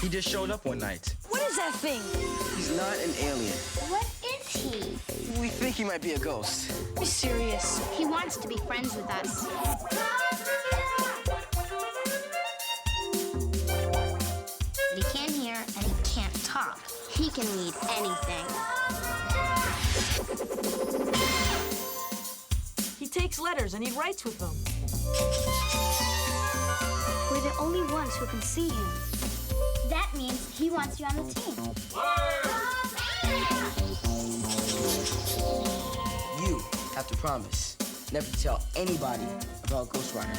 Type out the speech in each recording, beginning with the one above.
He just showed up one night. What is that thing? He's not an alien. What is he? We think he might be a ghost. Be serious. He wants to be friends with us. But he can't hear and he can't talk. He can read anything. He takes letters and he writes with them. We're the only ones who can see him. That means he wants you on the team. You have to promise never to tell anybody about Ghostwriter.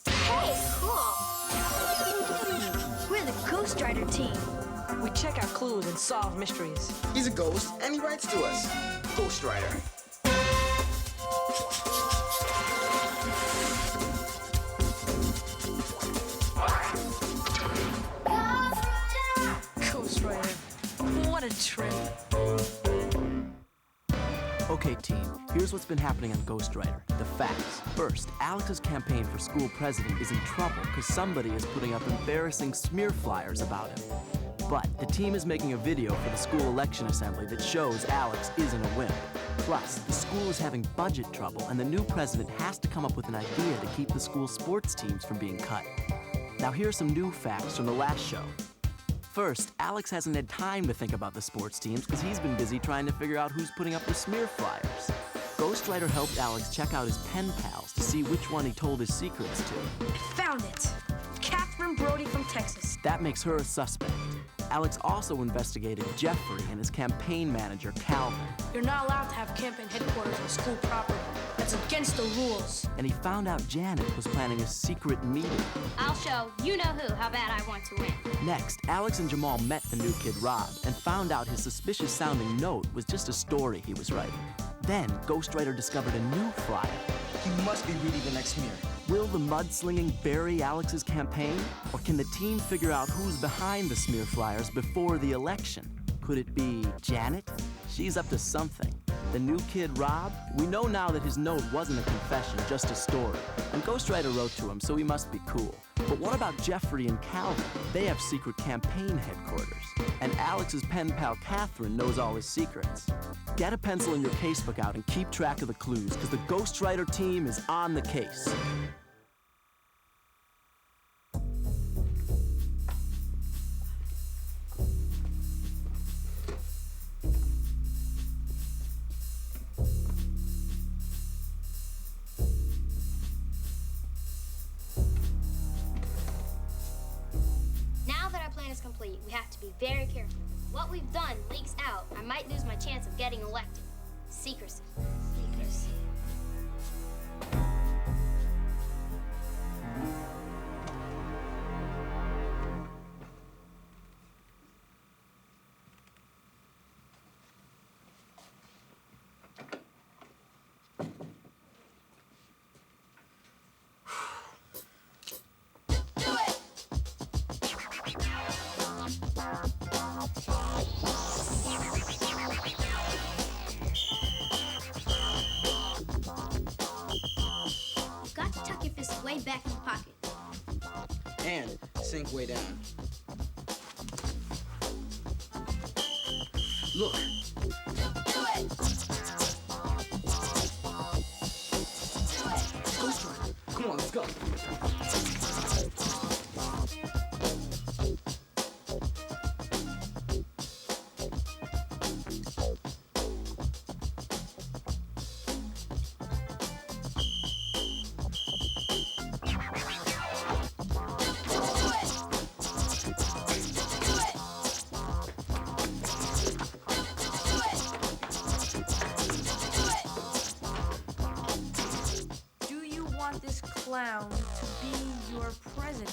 Hey, cool. We're the Ghostwriter Team. We check out clues and solve mysteries. He's a ghost, and he writes to us. Ghostwriter. Ghostwriter. What a trip. Okay, team, here's what's been happening on Ghostwriter. The facts. First, Alex's campaign for school president is in trouble because somebody is putting up embarrassing smear flyers about him. But the team is making a video for the school election assembly that shows Alex isn't a wimp. Plus, the school is having budget trouble, and the new president has to come up with an idea to keep the school sports teams from being cut. Now, here are some new facts from the last show. First, Alex hasn't had time to think about the sports teams because he's been busy trying to figure out who's putting up the smear flyers. Ghostwriter helped Alex check out his pen pals to see which one he told his secrets to. I found it. Catherine Brody from Texas. That makes her a suspect. Alex also investigated Jeffrey and his campaign manager, Calvin. You're not allowed to have campaign headquarters on school property. That's against the rules. And he found out Janet was planning a secret meeting. I'll show you-know-who how bad I want to win. Next, Alex and Jamal met the new kid, Rob, and found out his suspicious-sounding note was just a story he was writing. Then, Ghostwriter discovered a new flyer. He must be reading the next smear. Will the mudslinging bury Alex's campaign? Or can the team figure out who's behind the smear flyers before the election? Could it be Janet? She's up to something. The new kid, Rob? We know now that his note wasn't a confession, just a story. And Ghostwriter wrote to him, so he must be cool. But what about Jeffrey and Calvin? They have secret campaign headquarters. And Alex's pen pal, Catherine, knows all his secrets. Get a pencil and your casebook out and keep track of the clues, because the Ghostwriter team is on the case. Now that our plan is complete, we have to be very careful. What we've done leaks out, I might lose my chance of getting elected. Secrecy. Secrecy. Got to tuck your fist way back in the pocket. And sink way down. Look. Ghostwriter. Come on, let's go. Do you want this clown to be your president?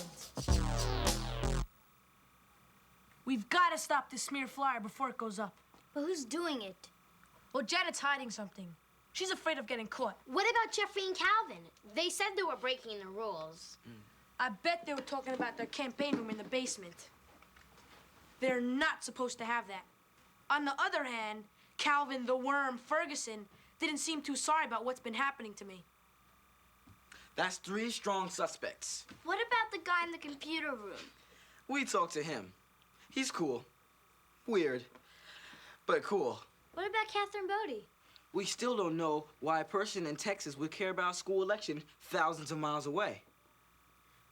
We've got to stop this smear flyer before it goes up. But who's doing it? Well, Janet's hiding something. She's afraid of getting caught. What about Jeffrey and Calvin? They said they were breaking the rules. I bet they were talking about their campaign room in the basement. They're not supposed to have that. On the other hand, Calvin the Worm Ferguson didn't seem too sorry about what's been happening to me. That's 3 strong suspects. What about the guy in the computer room? We talked to him. He's cool. Weird, but cool. What about Catherine Bodie? We still don't know why a person in Texas would care about a school election thousands of miles away.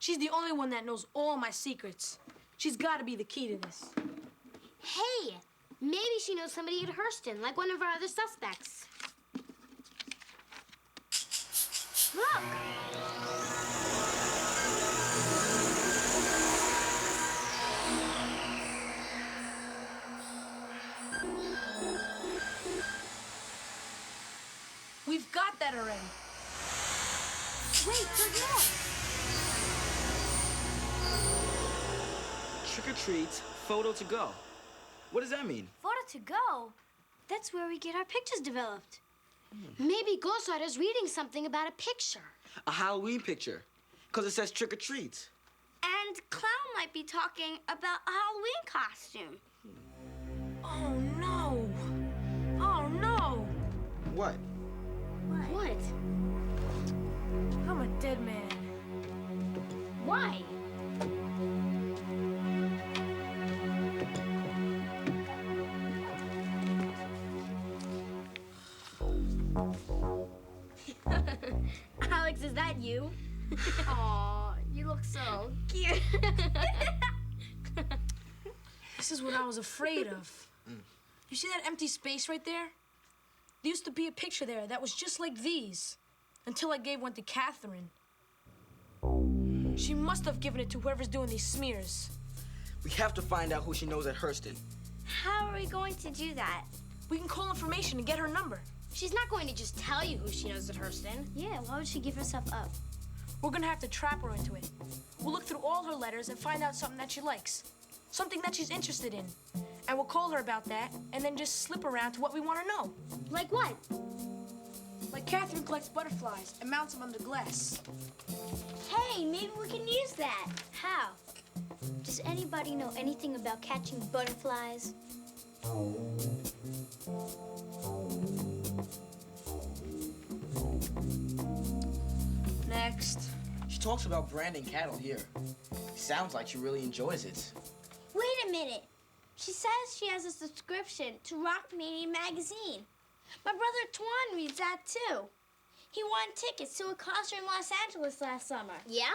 She's the only one that knows all my secrets. She's got to be the key to this. Hey, maybe she knows somebody at Hurston, like one of our other suspects. Look! We've got that already. Wait, there's more! Trick or treats, photo to go. What does that mean? Photo to go? That's where we get our pictures developed. Maybe Ghostwriter's reading something about a picture. A Halloween picture, because it says trick or treat. And Clown might be talking about a Halloween costume. Oh, no. Oh, no. What? What? I'm a dead man. Why? Alex, is that you? Aw, you look so cute. This is what I was afraid of. You see that empty space right there? There used to be a picture there that was just like these, until I gave one to Catherine. She must have given it to whoever's doing these smears. We have to find out who she knows at Hurston. How are we going to do that? We can call information and get her number. She's not going to just tell you who she knows at Hurston. Yeah, why would she give herself up? We're gonna have to trap her into it. We'll look through all her letters and find out something that she likes, something that she's interested in. And we'll call her about that and then just slip around to what we want to know. Like what? Like Catherine collects butterflies and mounts them under glass. Hey, maybe we can use that. How? Does anybody know anything about catching butterflies? Next. She talks about branding cattle here. Sounds like she really enjoys it. Wait a minute. She says she has a subscription to Rock Mania magazine. My brother Twan reads that too. He won tickets to a concert in Los Angeles last summer. Yeah?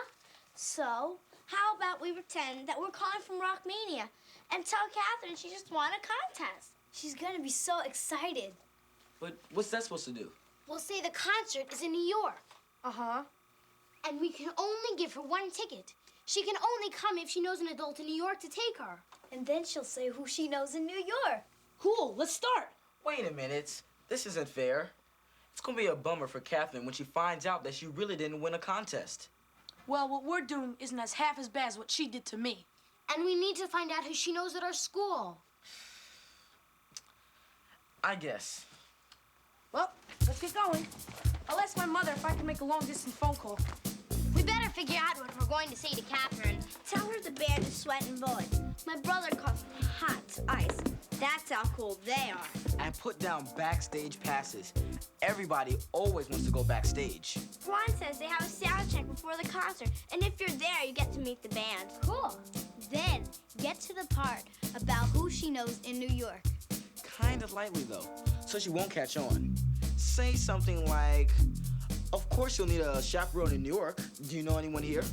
So, how about we pretend that we're calling from Rock Mania and tell Catherine she just won a contest? She's gonna be so excited. But what's that supposed to do? We'll say the concert is in New York. Uh-huh. And we can only give her one ticket. She can only come if she knows an adult in New York to take her. And then she'll say who she knows in New York. Cool, let's start. Wait a minute. This isn't fair. It's gonna be a bummer for Catherine when she finds out that she really didn't win a contest. Well, what we're doing isn't half as bad as what she did to me. And we need to find out who she knows at our school. I guess. Well, let's get going. I'll ask my mother if I can make a long-distance phone call. We better figure out what we're going to say to Catherine. Tell her the band is Sweatin' Bullets. My brother calls them hot ice. That's how cool they are. And put down backstage passes. Everybody always wants to go backstage. Juan says they have a sound check before the concert, and if you're there, you get to meet the band. Cool. Then get to the part about who she knows in New York. Kind of lightly, though, so she won't catch on. Say something like, of course you'll need a chaperone in New York. Do you know anyone here?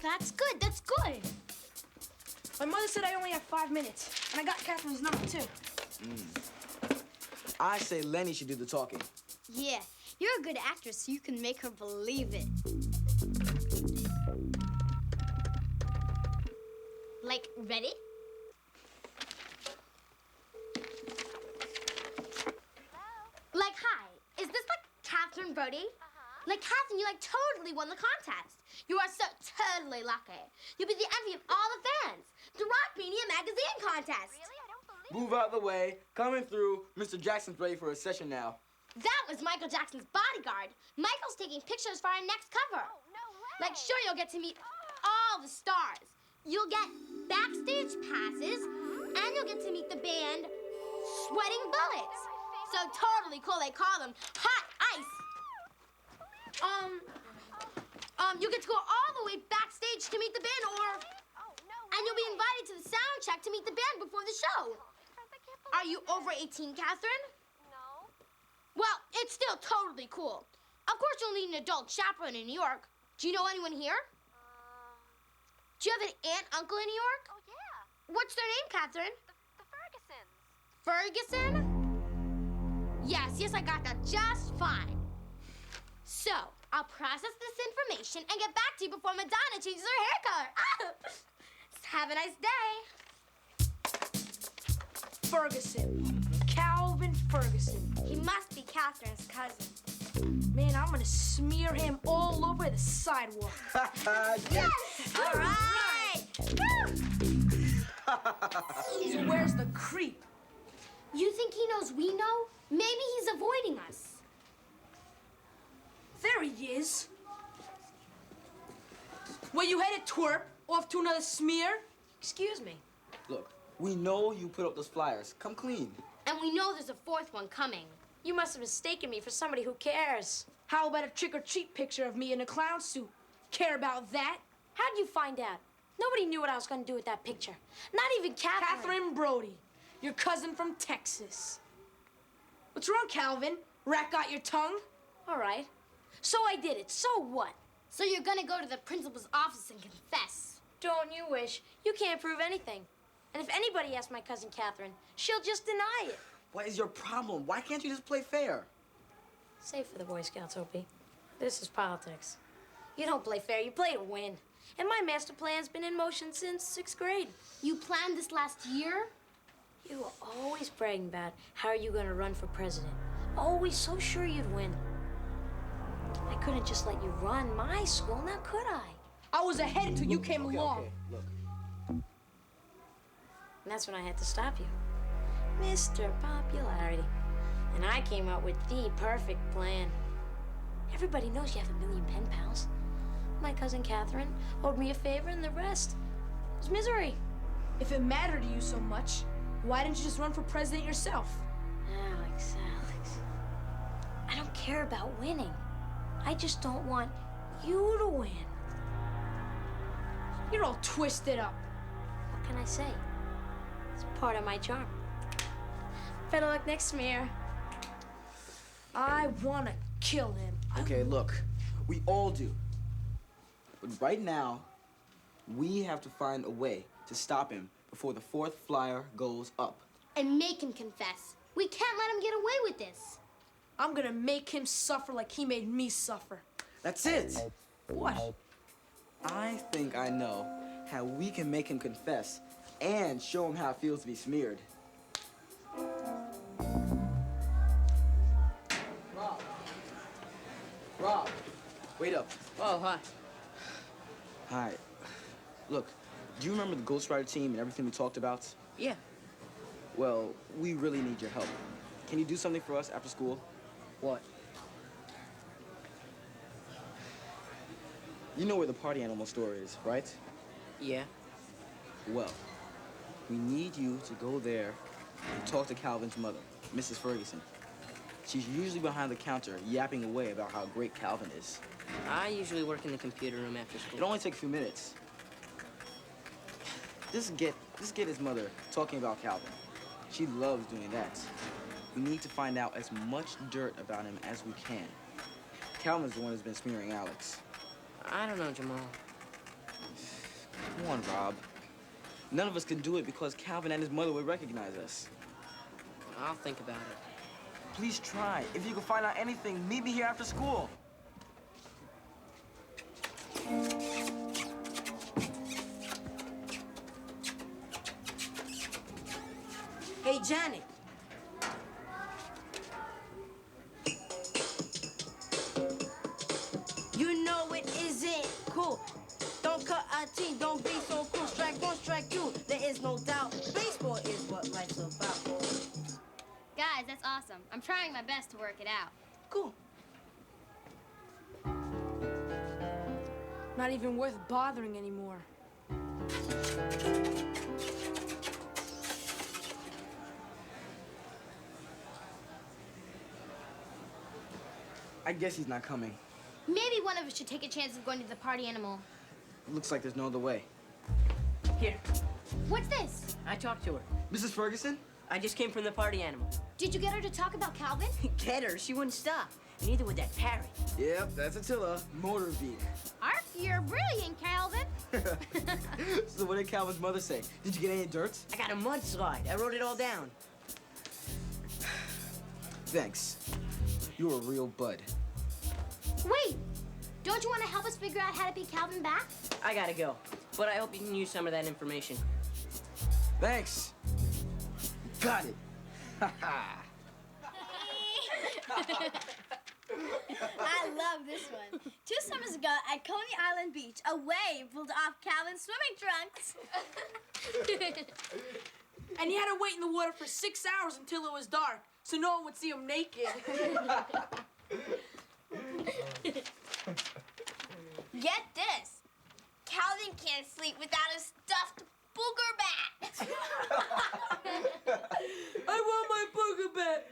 That's good, that's good. My mother said I only have 5 minutes, and I got Catherine's number, too. I say Lenny should do the talking. Yeah, you're a good actress, so you can make her believe it. Like, ready? Like, hi, is this like Catherine Bodie? Like, Catherine, you totally won the contest. You are so totally lucky. You'll be the envy of all the fans. The Rock Mania magazine contest. Really? I don't believe Move out of the way. Coming through. Mr. Jackson's ready for a session now. That was Michael Jackson's bodyguard. Michael's taking pictures for our next cover. Oh, no way. Like, sure, you'll get to meet all the stars. You'll get backstage passes, and you'll get to meet the band Sweating Bullets. So totally cool, they call them Hot Ice. You get to go all the way backstage to meet the band, Oh, no way. and And you'll be invited to the sound check to meet the band before the show. Are you over 18, Catherine? No. Well, it's still totally cool. Of course you'll need an adult chaperone in New York. Do you know anyone here? Do you have an aunt, uncle in New York? Oh, yeah. What's their name, Catherine? The Fergusons. Ferguson? Yes, I got that just fine. So, I'll process this information and get back to you before Madonna changes her hair color. Have a nice day. Ferguson. Calvin Ferguson. He must be Catherine's cousin. Man, I'm gonna smear him all over the sidewalk. Yes! All right! So where's the creep? You think he knows we know? Maybe he's avoiding us. There he is. Where you headed, twerp? Off to another smear? Excuse me. Look, we know you put up those flyers. Come clean. And we know there's a fourth one coming. You must have mistaken me for somebody who cares. How about a trick-or-treat picture of me in a clown suit? Care about that? How'd you find out? Nobody knew what I was gonna do with that picture. Not even Catherine. Catherine Brody, your cousin from Texas. What's wrong, Calvin? Rat got your tongue? All right. So I did it. So what? So you're gonna go to the principal's office and confess. Don't you wish? You can't prove anything. And if anybody asks my cousin Catherine, she'll just deny it. What is your problem? Why can't you just play fair? Save for the Boy Scouts, Opie. This is politics. You don't play fair, you play to win. And my master plan's been in motion since 6th grade. You planned this last year? You were always bragging about how are you gonna run for president. Always so sure you'd win. I couldn't just let you run my school, now could I? I was ahead until you came along. Okay, look. And that's when I had to stop you. Mr. Popularity. And I came up with the perfect plan. Everybody knows you have 1 million pen pals. My cousin Catherine owed me a favor and the rest was misery. If it mattered to you so much, why didn't you just run for president yourself? Alex. I don't care about winning. I just don't want you to win. You're all twisted up. What can I say? It's part of my charm. Better luck next smear. I wanna kill him. Okay, look. We all do. But right now, we have to find a way to stop him before the 4th flyer goes up. And make him confess. We can't let him get away with this. I'm gonna make him suffer like he made me suffer. That's it. What? I think I know how we can make him confess and show him how it feels to be smeared. Rob, wait up. Oh, hi. Hi. Look, do you remember the Ghostwriter Team and everything we talked about? Yeah. Well, we really need your help. Can you do something for us after school? What? You know where the party animal store is, right? Yeah. Well, we need you to go there and talk to Calvin's mother, Mrs. Ferguson. She's usually behind the counter yapping away about how great Calvin is. I usually work in the computer room after It school. only takes a few minutes. Just get his mother talking about Calvin. She loves doing that. We need to find out as much dirt about him as we can. Calvin's the one who's been smearing Alex. I don't know, Jamal. Come on, Rob. None of us can do it because Calvin and his mother would recognize us. I'll think about it. Please try. If you can find out anything, meet me here after school. Hey, Janet. You know it isn't cool. Don't cut our team, don't be so cool. Strike one, strike two, there is no doubt. Baseball is what life's about. Guys, that's awesome. I'm trying my best to work it out. Cool. Not even worth bothering anymore. I guess he's not coming. Maybe one of us should take a chance of going to the party animal. Looks like there's no other way. Here, What's this? I talked to her. Mrs. Ferguson? I just came from the party animal. Did you get her to talk about Calvin? Get her, she wouldn't stop. Neither would that parrot. Yep, that's Attila. Motor Veek. Arf, you're brilliant, Calvin. So what did Calvin's mother say? Did you get any dirt? I got a mudslide. I wrote it all down. Thanks. You're a real bud. Wait, don't you want to help us figure out how to pay Calvin back? I gotta go. But I hope you can use some of that information. Thanks. Got it. I love this one. 2 summers ago at Coney Island Beach, a wave pulled off Calvin's swimming trunks. And he had to wait in the water for 6 hours until it was dark, so no one would see him naked. Get this. Calvin can't sleep without a stuffed booger bat. I want my booger bat.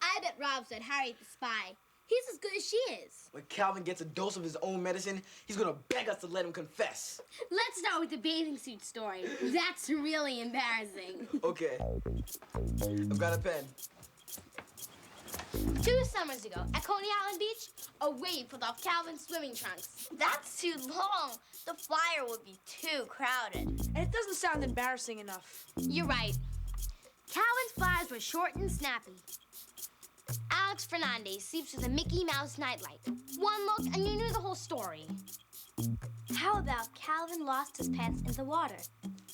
I bet Rob said Harry the spy. He's as good as she is. When Calvin gets a dose of his own medicine, he's gonna beg us to let him confess. Let's start with the bathing suit story. That's really embarrassing. Okay. I've got a pen. 2 summers ago, at Coney Island Beach, a wave pulled off Calvin's swimming trunks. That's too long. The flyer would be too crowded. And it doesn't sound embarrassing enough. You're right. Calvin's flies were short and snappy. Alex Fernandez sleeps with a Mickey Mouse nightlight. One look and you knew the whole story. How about Calvin lost his pants in the water?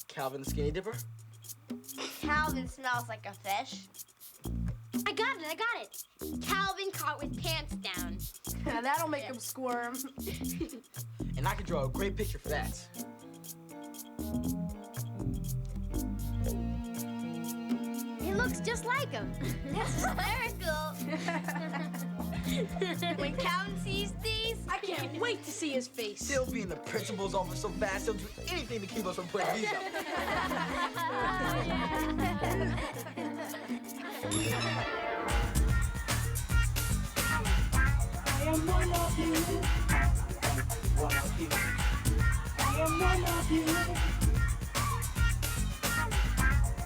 Calvin the Skinny Dipper? Calvin smells like a fish. I got it. Calvin caught with pants down. Yeah, that'll make him squirm. And I could draw a great picture for that. It looks just like him. That's hysterical. When Calvin sees these, I can't wait to see his face. He'll be in the principal's office so fast, he'll do anything to keep us from putting these up. I am one of you. One of you. I am one of you.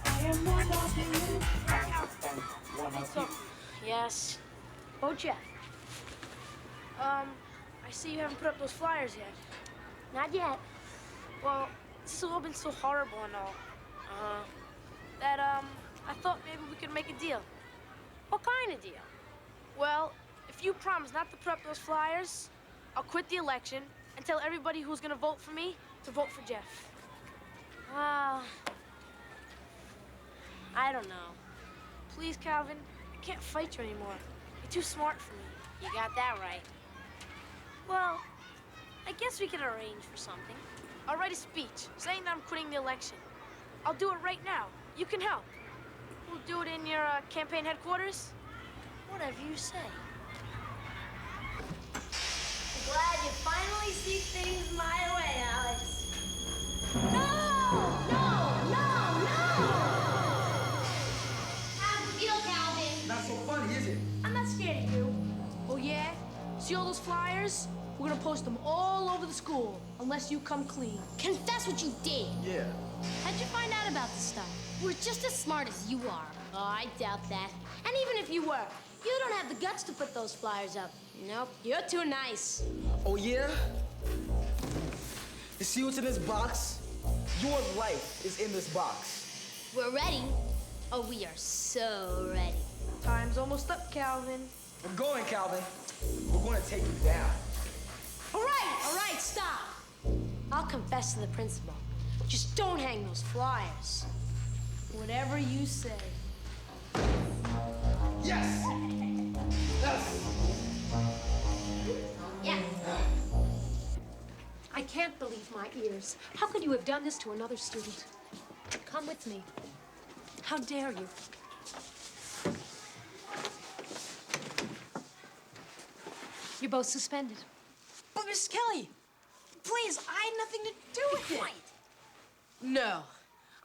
I am one of you. One of So, you. Yes. oh, Jeff. I see you haven't put up those flyers yet. Not yet. Well, this has all been so horrible and all. That, I thought maybe we could make a deal. What kind of deal? Well, if you promise not to put up those flyers, I'll quit the election and tell everybody who's gonna vote for me to vote for Jeff. I don't know. Please, Calvin, I can't fight you anymore. You're too smart for me. You got that right. Well, I guess we could arrange for something. I'll write a speech saying that I'm quitting the election. I'll do it right now. You can help. We'll do it in your campaign headquarters. Whatever you say. glad you finally see things my way, Alex. How's it feel, Calvin? Not so funny, is it? I'm not scared of you. Oh, yeah? See all those flyers? We're gonna post them all over the school, unless you come clean. Confess what you did. Yeah. How'd you find out about this stuff? We're just as smart as you are. Oh, I doubt that. And even if you were, you don't have the guts to put those flyers up. Nope, you're too nice. Oh, yeah? You see what's in this box? Your life is in this box. We're ready. Oh, we are so ready. Time's almost up, Calvin. We're going, Calvin. We're going to take you down. All right, stop. I'll confess to the principal. Just don't hang those flyers. Whatever you say. Yes! Yes! Yeah. I can't believe my ears. How could you have done this to another student? Come with me. How dare you? You're both suspended. But Miss Kelly, please, I had nothing to do with it. No.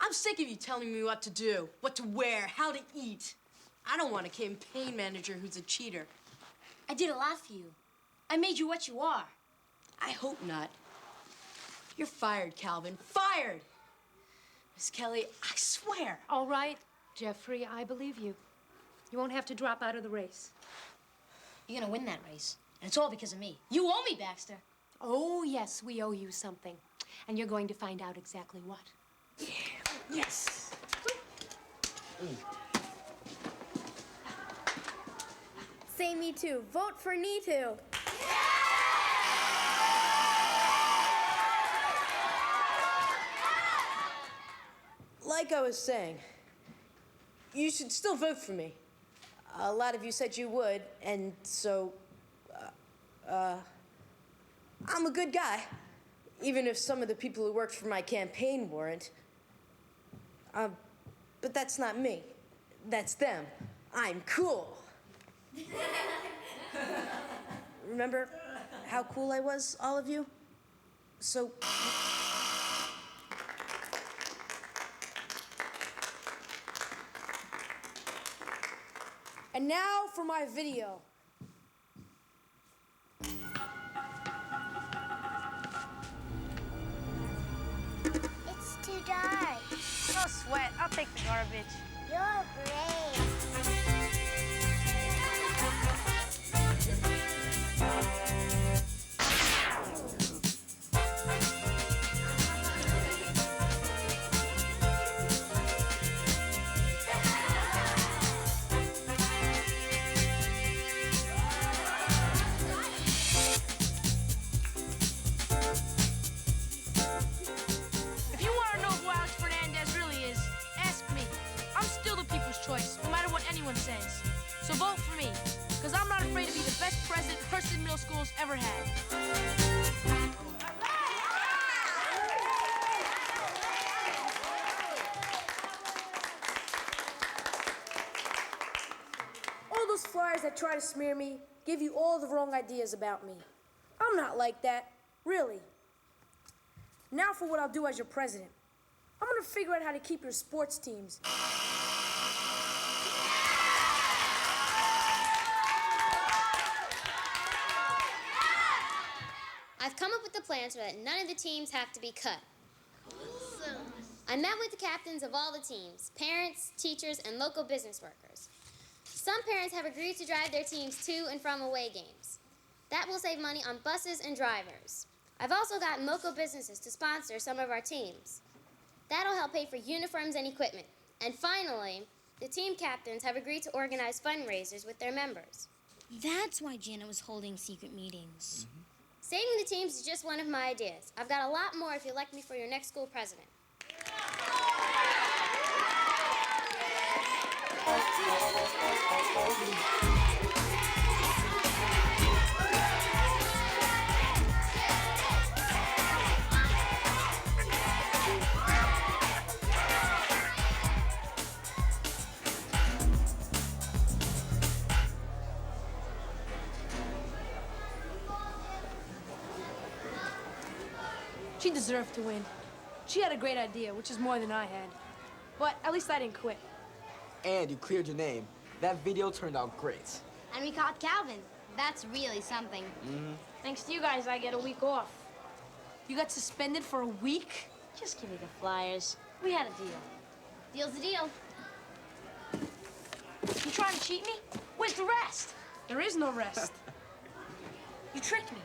I'm sick of you telling me what to do, what to wear, how to eat. I don't want a campaign manager who's a cheater. I did a lot for you. I made you what you are. I hope not. You're fired, Calvin. Fired! Miss Kelly, I swear. All right, Jeffrey, I believe you. You won't have to drop out of the race. You're gonna win that race. And it's all because of me. You owe me, Baxter. Oh, yes, we owe you something. And you're going to find out exactly what. Yes. Say me too. Vote for me too. Like I was saying, you should still vote for me. A lot of you said you would, and so, I'm a good guy. Even if some of the people who worked for my campaign weren't. But that's not me. That's them. I'm cool. Remember how cool I was, all of you? So... And now for my video. It's too dark. No sweat. I'll take the garbage. You're brave. If you want to know who Alex Fernandez really is, ask me. I'm still the people's choice, no matter what anyone says. So vote for me, because I'm not afraid to be the best president Hurston Middle School's ever had. All those flyers that try to smear me give you all the wrong ideas about me. I'm not like that, really. Now for what I'll do as your president. I'm gonna figure out how to keep your sports teams. I've come up with a plan so that none of the teams have to be cut. I met with the captains of all the teams, parents, teachers, and local business workers. Some parents have agreed to drive their teams to and from away games. That will save money on buses and drivers. I've also gotten local businesses to sponsor some of our teams. That'll help pay for uniforms and equipment. And finally, the team captains have agreed to organize fundraisers with their members. That's why Janet was holding secret meetings. Saving the teams is just one of my ideas. I've got a lot more if you elect me for your next school president. She deserved to win. She had a great idea, which is more than I had. But at least I didn't quit. And you cleared your name. That video turned out great. And we caught Calvin. That's really something. Thanks to you guys, I get a week off. You got suspended for a week? Just give me the flyers. We had a deal. Deal's a deal. You trying to cheat me? Where's the rest? There is no rest. You tricked me.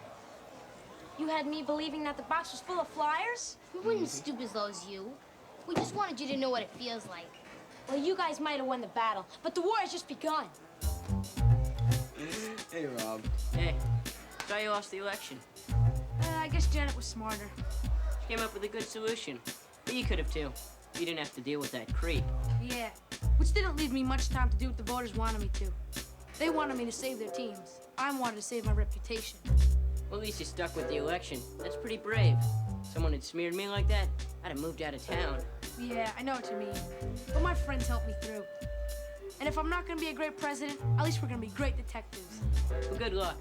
You had me believing that the box was full of flyers? We weren't as stupid as those you. We just wanted you to know what it feels like. Well, you guys might have won the battle, but the war has just begun. Hey, Rob. Hey, sorry you lost the election. I guess Janet was smarter. She came up with a good solution. But you could have too. You didn't have to deal with that creep. Yeah, which didn't leave me much time to do what the voters wanted me to. They wanted me to save their teams. I wanted to save my reputation. Well, at least you stuck with the election. That's pretty brave. Someone had smeared me like that, I'd have moved out of town. Yeah, I know what you mean. But my friends helped me through. And if I'm not gonna be a great president, at least we're gonna be great detectives. Well, good luck.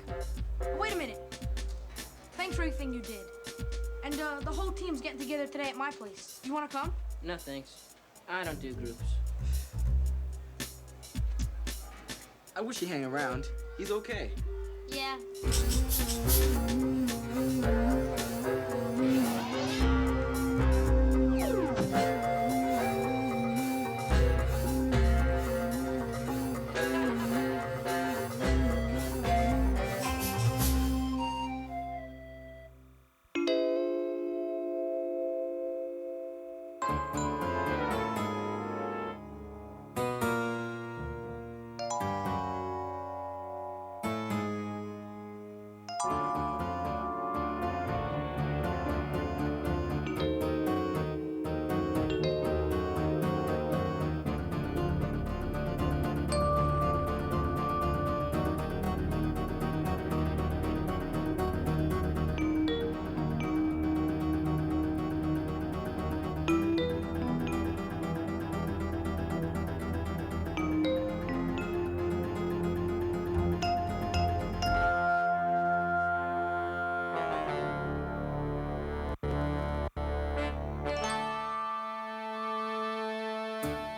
But wait a minute. Thanks for everything you did. And the whole team's getting together today at my place. You wanna come? No, thanks. I don't do groups. I wish he'd hang around. He's okay. Yeah. Go!